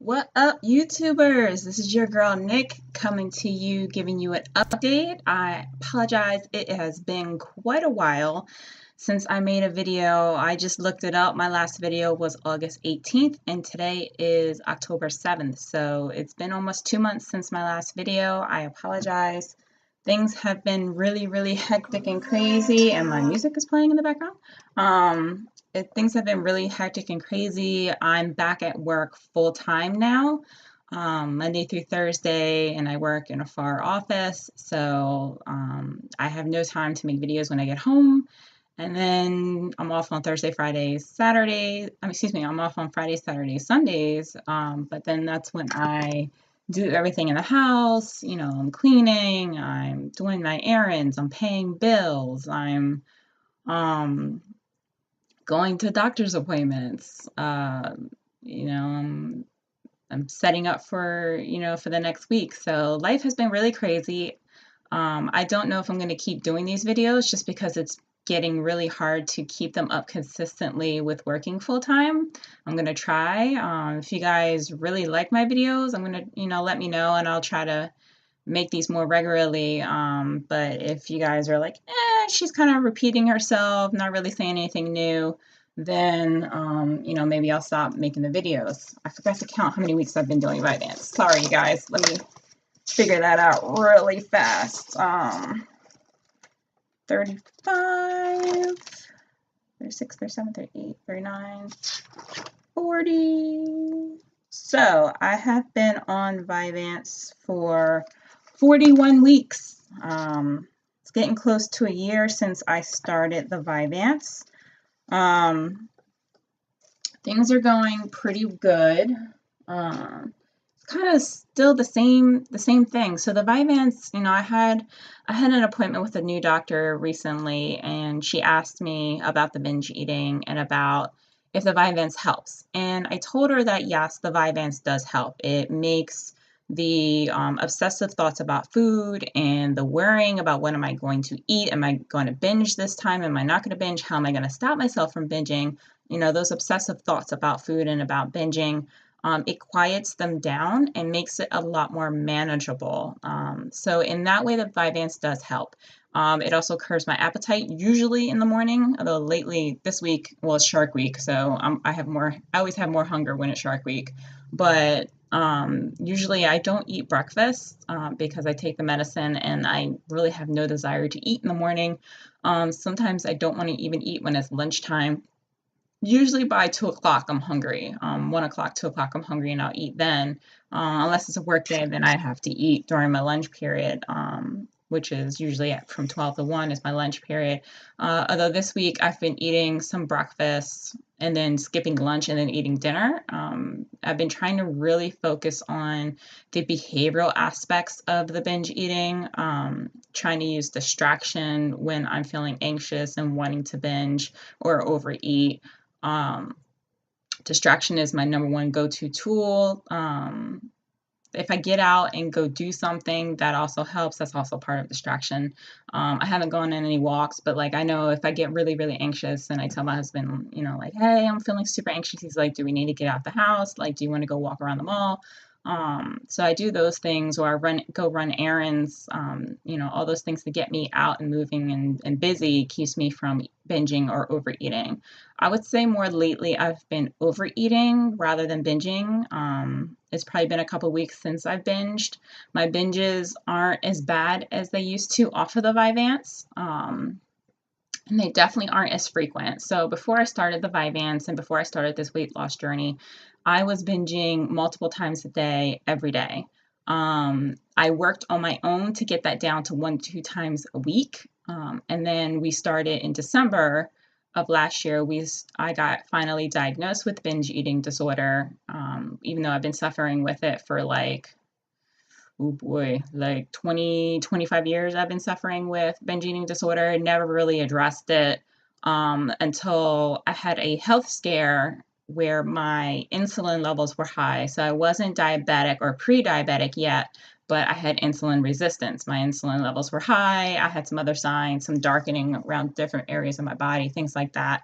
What up, YouTubers? This is your girl Nick coming to you, giving you an update. I apologize, it has been quite a while since I made a video. I just looked it up. My last video was August 18th, and today is October 7th. So it's been almost 2 months since my last video. I apologize. Things have been really hectic and crazy, and my music is playing in the background. Things have been really hectic and crazy. I'm back at work full time now, Monday through Thursday, and I work in a far office. So I have no time to make videos when I get home. And then I'm off on Thursday, Fridays, Saturdays. Excuse me, I'm off on Fridays, Saturdays, Sundays. But then that's when I do everything in the house. You know, I'm cleaning, I'm doing my errands, I'm paying bills, I'm um, going to doctor's appointments. I'm setting up for the next week. So life has been really crazy. I don't know if I'm going to keep doing these videos just because it's getting really hard to keep them up consistently with working full time. I'm going to try. If you guys really like my videos, I'm going to, let me know and I'll try to make these more regularly. But if you guys are like, she's kind of repeating herself, not really saying anything new, then, maybe I'll stop making the videos. I forgot to count how many weeks I've been doing Vyvanse. Sorry, you guys. Let me figure that out really fast. 35, 36, 37, 38, 39, 40. So I have been on Vyvanse for 41 weeks. It's getting close to a year since I started the Vyvanse. Things are going pretty good. Kind of still the same thing. So the Vyvanse, I had an appointment with a new doctor recently, and she asked me about the binge eating and about if the Vyvanse helps. And I told her that yes, the Vyvanse does help. It makes the obsessive thoughts about food and the worrying about what am I going to eat? Am I going to binge this time? Am I not going to binge? How am I going to stop myself from binging? Those obsessive thoughts about food and about binging. It quiets them down and makes it a lot more manageable. So in that way, the Vyvanse does help. It also curbs my appetite, usually in the morning, although lately this week, well, it's Shark Week, so I always have more hunger when it's Shark Week. But usually I don't eat breakfast because I take the medicine and I really have no desire to eat in the morning. Sometimes I don't want to even eat when it's lunchtime. Usually by 2 o'clock, I'm hungry. 1 o'clock, 2 o'clock, I'm hungry, and I'll eat then. Unless it's a work day, then I have to eat during my lunch period, which is usually from 12 to 1 is my lunch period. Although this week I've been eating some breakfast and then skipping lunch and then eating dinner. I've been trying to really focus on the behavioral aspects of the binge eating, trying to use distraction when I'm feeling anxious and wanting to binge or overeat. Distraction is my number one go-to tool. If I get out and go do something, that also helps. That's also part of distraction. I haven't gone on any walks, but I know if I get really anxious and I tell my husband, hey, I'm feeling super anxious. He's like, do we need to get out the house? Do you want to go walk around the mall? So I do those things, or go run errands, all those things to get me out and moving and busy keeps me from binging or overeating. I would say more lately I've been overeating rather than binging. It's probably been a couple weeks since I've binged. My binges aren't as bad as they used to off of the Vyvanse. And they definitely aren't as frequent. So before I started the Vyvanse and before I started this weight loss journey, I was binging multiple times a day, every day. I worked on my own to get that down to 1-2 times a week. And then we started in December of last year. I got finally diagnosed with binge eating disorder, even though I've been suffering with it for 20, 25 years I've been suffering with binge eating disorder. Never really addressed it until I had a health scare where my insulin levels were high. So I wasn't diabetic or pre-diabetic yet, but I had insulin resistance. My insulin levels were high. I had some other signs, some darkening around different areas of my body, things like that.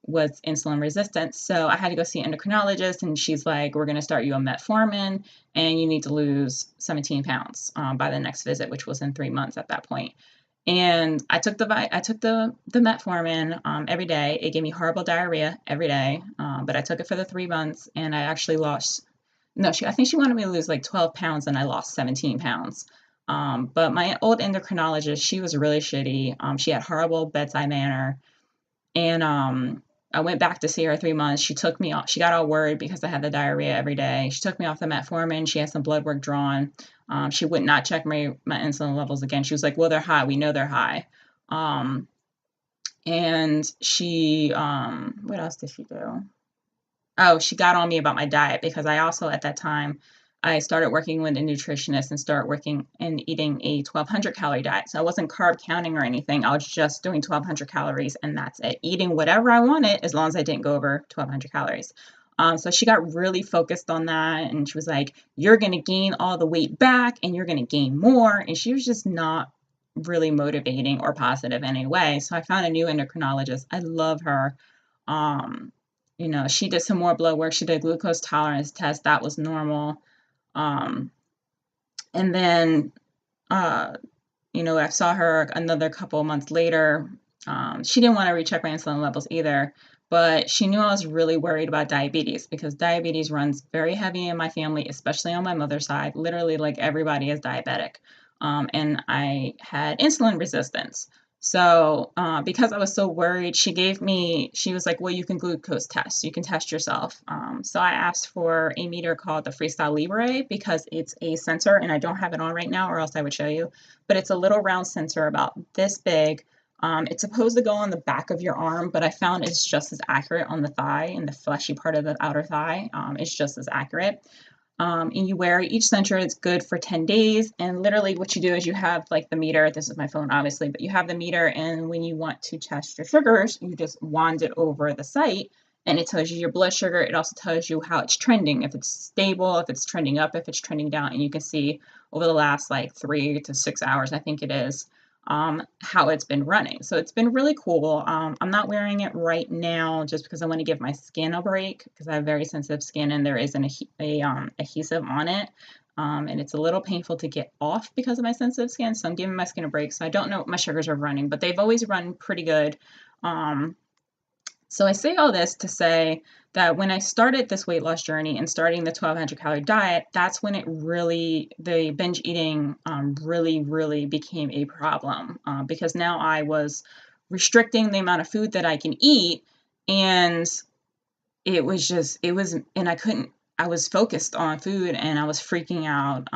was insulin resistant. So I had to go see an endocrinologist, and she's like, we're going to start you on metformin, and you need to lose 17 pounds by the next visit, which was in 3 months at that point. And I took the metformin every day. It gave me horrible diarrhea every day, but I took it for the 3 months, and I actually lost. No, I think she wanted me to lose like 12 pounds, and I lost 17 pounds. But my old endocrinologist, she was really shitty. She had horrible bedside manner, and I went back to see her 3 months. She took me off. She got all worried because I had the diarrhea every day. She took me off the metformin. She had some blood work drawn. She would not check my insulin levels again. She was like, well, they're high. We know they're high. And she, what else did she do? Oh, she got on me about my diet because I also, at that time, I started working with a nutritionist and started working and eating a 1,200 calorie diet. So I wasn't carb counting or anything. I was just doing 1,200 calories, and that's it. Eating whatever I wanted as long as I didn't go over 1,200 calories. So she got really focused on that, and she was like, you're going to gain all the weight back and you're going to gain more. And she was just not really motivating or positive in any way. So I found a new endocrinologist. I love her. Um, she did some more blood work. She did a glucose tolerance test. That was normal. Um, and then, I saw her another couple of months later. She didn't want to recheck my insulin levels either, but she knew I was really worried about diabetes because diabetes runs very heavy in my family, especially on my mother's side. Literally, like everybody is diabetic. And I had insulin resistance. So because I was so worried, she was like, well, you can glucose test. You can test yourself. So I asked for a meter called the Freestyle Libre because it's a sensor, and I don't have it on right now or else I would show you. But it's a little round sensor about this big. It's supposed to go on the back of your arm, but I found it's just as accurate on the thigh, and the fleshy part of the outer thigh. It's just as accurate. And you wear each sensor. It's good for 10 days. And literally what you do is you have like the meter. This is my phone, obviously, but you have the meter. And when you want to test your sugars, you just wand it over the site, and it tells you your blood sugar. It also tells you how it's trending, if it's stable, if it's trending up, if it's trending down. And you can see over the last like 3 to 6 hours, I think it is, how it's been running. So it's been really cool. I'm not wearing it right now just because I want to give my skin a break because I have very sensitive skin, and there is an adhesive on it. And it's a little painful to get off because of my sensitive skin. So I'm giving my skin a break. So I don't know what my sugars are running, but they've always run pretty good. So I say all this to say that when I started this weight loss journey and starting the 1,200 calorie diet, that's when the binge eating really, really became a problem because now I was restricting the amount of food that I can eat, and I was focused on food and I was freaking out.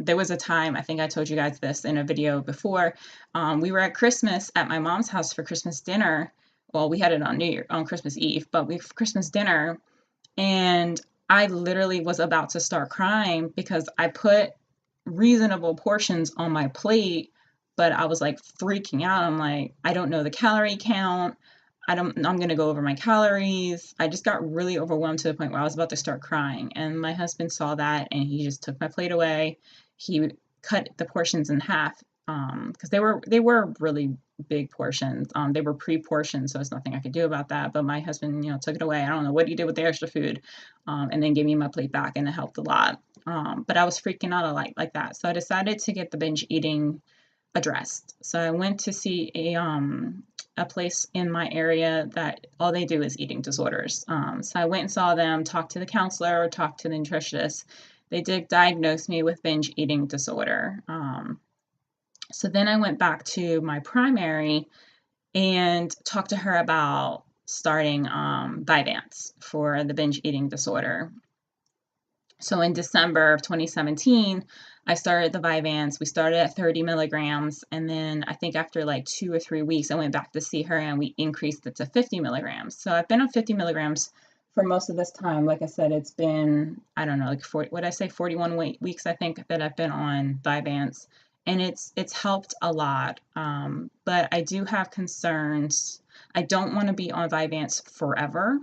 There was a time, I think I told you guys this in a video before, we were at Christmas at my mom's house for Christmas dinner. Well, we had it on Christmas Eve, but Christmas dinner, and I literally was about to start crying because I put reasonable portions on my plate, but I was like freaking out. I'm like, I don't know the calorie count. I'm going to go over my calories. I just got really overwhelmed to the point where I was about to start crying. And my husband saw that, and he just took my plate away. He cut the portions in half because they were really big portions. They were pre-portioned, so there's nothing I could do about that. But my husband, took it away. I don't know what he did with the extra food, and then gave me my plate back, and it helped a lot. But I was freaking out a lot like that. So I decided to get the binge eating addressed. So I went to see a place in my area that all they do is eating disorders. So I went and saw them, talked to the counselor, talked to the nutritionist. They did diagnose me with binge eating disorder. So then I went back to my primary and talked to her about starting Vyvanse for the binge eating disorder. So in December of 2017, I started the Vyvanse. We started at 30 milligrams. And then I think after like 2 or 3 weeks, I went back to see her and we increased it to 50 milligrams. So I've been on 50 milligrams for most of this time. Like I said, it's been, I don't know, like 41 weeks, I think, that I've been on Vyvanse. And it's helped a lot. But I do have concerns. I don't want to be on Vyvanse forever.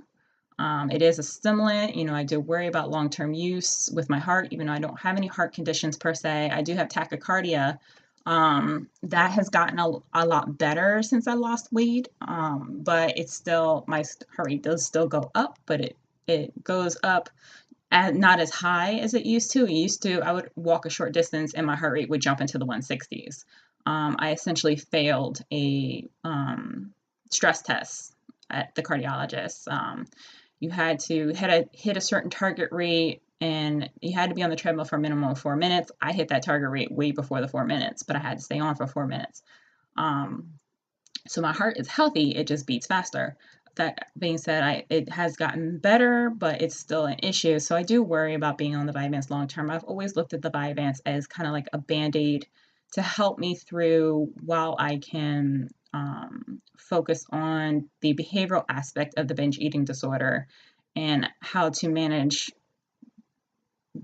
It is a stimulant. I do worry about long-term use with my heart, even though I don't have any heart conditions per se. I do have tachycardia, That has gotten a lot better since I lost weight. But it's still, my heart rate does still go up, but it goes up at not as high as it used to. It used to, I would walk a short distance and my heart rate would jump into the 160s. I essentially failed a stress test at the cardiologist. You had to hit a certain target rate, and you had to be on the treadmill for a minimum of 4 minutes. I hit that target rate way before the 4 minutes, but I had to stay on for 4 minutes. So my heart is healthy, it just beats faster. That being said, it has gotten better, but it's still an issue. So I do worry about being on the Vyvanse long term. I've always looked at the Vyvanse as kind of like a band-aid to help me through while I can focus on the behavioral aspect of the binge eating disorder and how to manage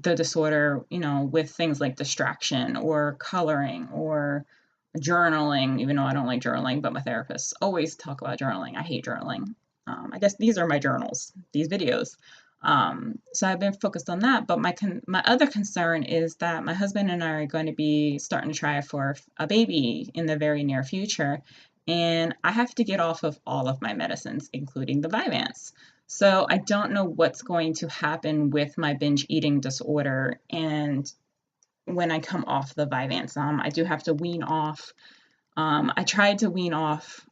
the disorder, with things like distraction or coloring or journaling, even though I don't like journaling, but my therapists always talk about journaling. I hate journaling. I guess these are my journals, these videos. So I've been focused on that. But my other concern is that my husband and I are going to be starting to try for a baby in the very near future. And I have to get off of all of my medicines, including the Vyvanse. So I don't know what's going to happen with my binge eating disorder and when I come off the Vyvanse. I do have to wean off. I tried to wean off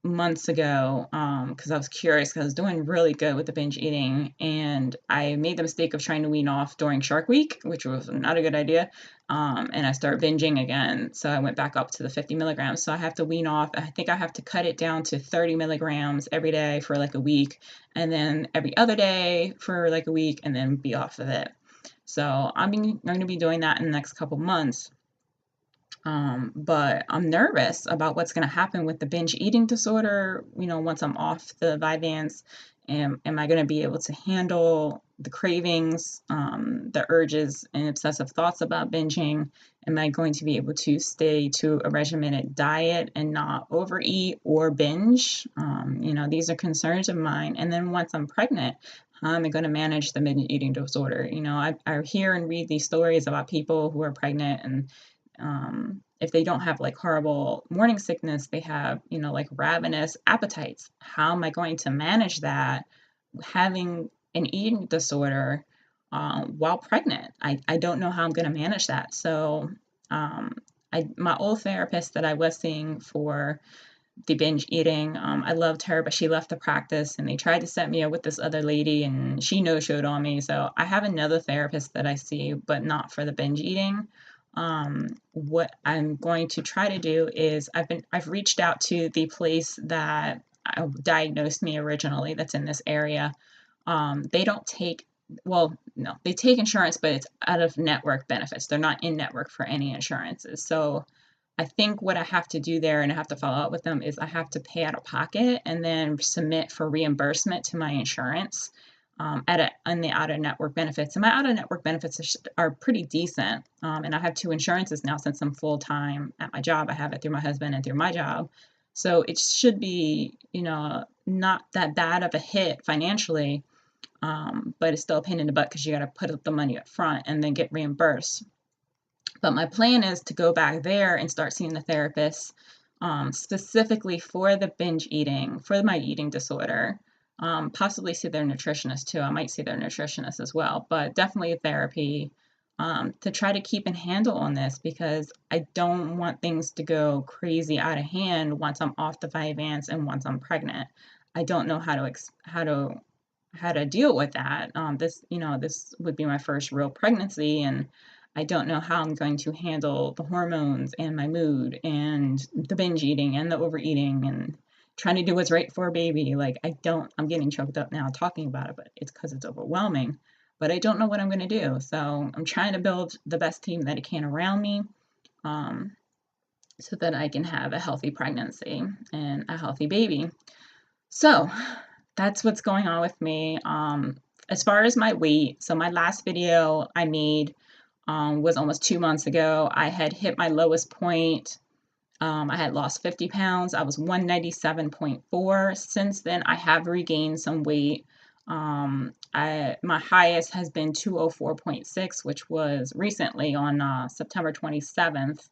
months ago because I was curious, because I was doing really good with the binge eating, and I made the mistake of trying to wean off during Shark Week, which was not a good idea. And I started binging again, so I went back up to the 50 milligrams. So I have to wean off. I think I have to cut it down to 30 milligrams every day for like a week, and then every other day for like a week, and then be off of it. So I'm going to be doing that in the next couple months. But I'm nervous about what's going to happen with the binge eating disorder, once I'm off the Vyvanse. Am I going to be able to handle the cravings, the urges, and obsessive thoughts about binging? Am I going to be able to stay to a regimented diet and not overeat or binge? These are concerns of mine. And then once I'm pregnant, how am I going to manage the binge eating disorder? I hear and read these stories about people who are pregnant, and if they don't have like horrible morning sickness, they have, like ravenous appetites. How am I going to manage that having an eating disorder while pregnant? I don't know how I'm going to manage that. So my old therapist that I was seeing for the binge eating, I loved her, but she left the practice, and they tried to set me up with this other lady, and she no-showed on me. So I have another therapist that I see, but not for the binge eating. What I'm going to try to do is I've reached out to the place that diagnosed me originally, that's in this area. They don't take, well, no, they take insurance, but it's out of network benefits. They're not in network for any insurances. So I think what I have to do there, and I have to follow up with them, is I have to pay out of pocket and then submit for reimbursement to my insurance on the out-of-network benefits. And my out-of-network benefits are pretty decent. And I have two insurances now since I'm full-time at my job. I have it through my husband and through my job. So it should be, not that bad of a hit financially, but it's still a pain in the butt because you got to put up the money up front and then get reimbursed. But my plan is to go back there and start seeing the therapist specifically for the binge eating, for my eating disorder. Possibly see their nutritionist too. I might see their nutritionist as well, but definitely therapy to try to keep a handle on this, because I don't want things to go crazy out of hand once I'm off the Vyvanse and once I'm pregnant. I don't know how to deal with that. This would be my first real pregnancy, and I don't know how I'm going to handle the hormones and my mood and the binge eating and the overeating and trying to do what's right for a baby. I'm getting choked up now talking about it, but it's because it's overwhelming. But I don't know what I'm going to do. So I'm trying to build the best team that I can around me, so that I can have a healthy pregnancy and a healthy baby. So that's what's going on with me. As far as my weight, so my last video I made was almost 2 months ago. I had hit my lowest point. I had lost 50 pounds. I was 197.4. Since then, I have regained some weight. My highest has been 204.6, which was recently on September 27th.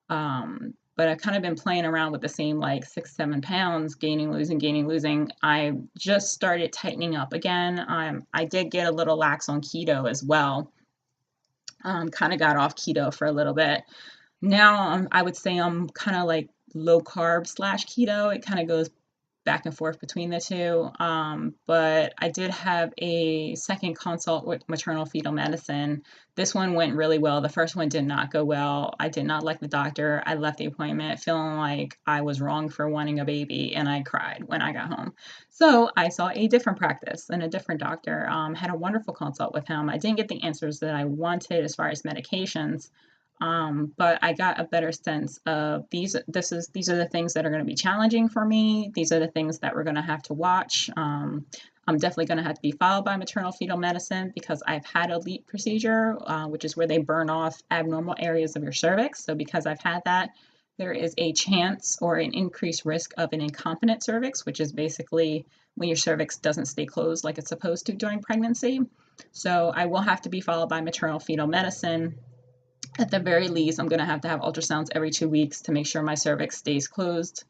But I've kind of been playing around with the same like 6, 7 pounds, gaining, losing, gaining, losing. I just started tightening up again. I did get a little lax on keto as well. Kind of got off keto for a little bit. Now I would say I'm kind of like low carb slash keto. It kind of goes back and forth between the two. But I did have a second consult with maternal fetal medicine. This one went really well. The first one did not go well. I did not like the doctor. I left the appointment feeling like I was wrong for wanting a baby, and I cried when I got home. So I saw a different practice and a different doctor. Had a wonderful consult with him. I didn't get the answers that I wanted as far as medications. But I got a better sense of these are the things that are going to be challenging for me. These are the things that we're going to have to watch. I'm definitely going to have to be followed by maternal fetal medicine because I've had a LEEP procedure, which is where they burn off abnormal areas of your cervix. So because I've had that, there is a chance or an increased risk of an incontinent cervix, which is basically when your cervix doesn't stay closed like it's supposed to during pregnancy. So I will have to be followed by maternal fetal medicine. At the very least, I'm going to have ultrasounds every 2 weeks to make sure my cervix stays closed,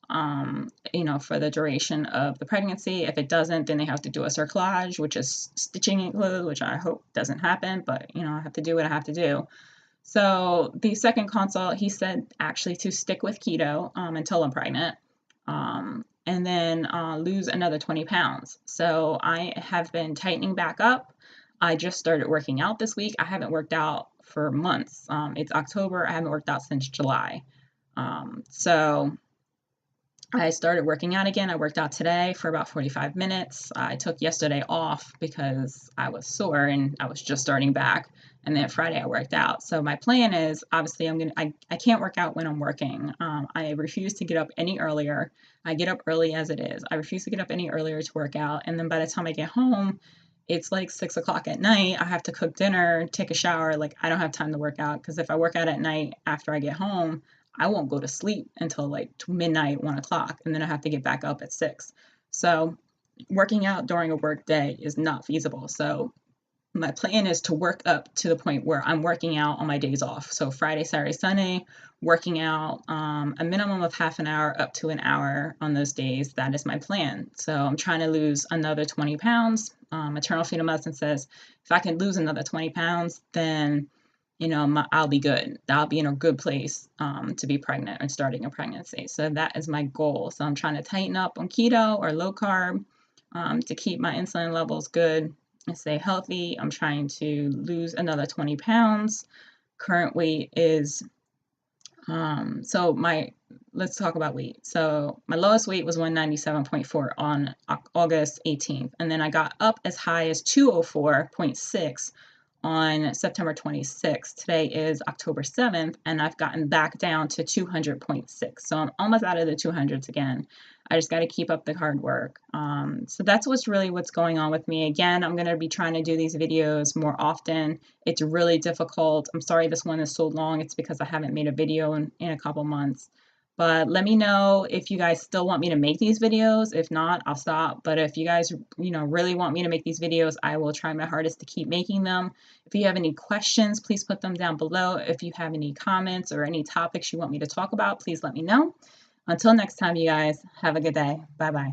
for the duration of the pregnancy. If it doesn't, then they have to do a cerclage, which is stitching it closed, which I hope doesn't happen, but, I have to do what I have to do. So the second consult, he said actually to stick with keto until I'm pregnant, and then lose another 20 pounds. So I have been tightening back up. I just started working out this week. I haven't worked out for months. It's October. I haven't worked out since July. So I started working out again. I worked out today for about 45 minutes. I took yesterday off because I was sore and I was just starting back. And then Friday I worked out. So my plan is obviously I can't work out when I'm working. I refuse to get up any earlier. I get up early as it is. I refuse to get up any earlier to work out. And then by the time I get home, it's like 6 o'clock at night. I have to cook dinner, take a shower. Like I don't have time to work out because if I work out at night after I get home, I won't go to sleep until like midnight, 1 o'clock, and then I have to get back up at 6. So working out during a work day is not feasible. So my plan is to work up to the point where I'm working out on my days off. So Friday, Saturday, Sunday, working out a minimum of half an hour up to an hour on those days. That is my plan. So I'm trying to lose another 20 pounds. Maternal fetal medicine says if I can lose another 20 pounds, then I'll be good. I'll be in a good place to be pregnant and starting a pregnancy. So that is my goal. So I'm trying to tighten up on keto or low carb to keep my insulin levels good and stay healthy. I'm trying to lose another 20 pounds. Current weight is, let's talk about weight. So my lowest weight was 197.4 on August 18th. And then I got up as high as 204.6 on September 26th. Today is October 7th, and I've gotten back down to 200.6. So I'm almost out of the 200s again. I just got to keep up the hard work. So that's what's going on with me. Again, I'm going to be trying to do these videos more often. It's really difficult. I'm sorry this one is so long. It's because I haven't made a video in a couple months. But let me know if you guys still want me to make these videos. If not, I'll stop. But if you guys, really want me to make these videos, I will try my hardest to keep making them. If you have any questions, please put them down below. If you have any comments or any topics you want me to talk about, please let me know. Until next time, you guys, have a good day. Bye-bye.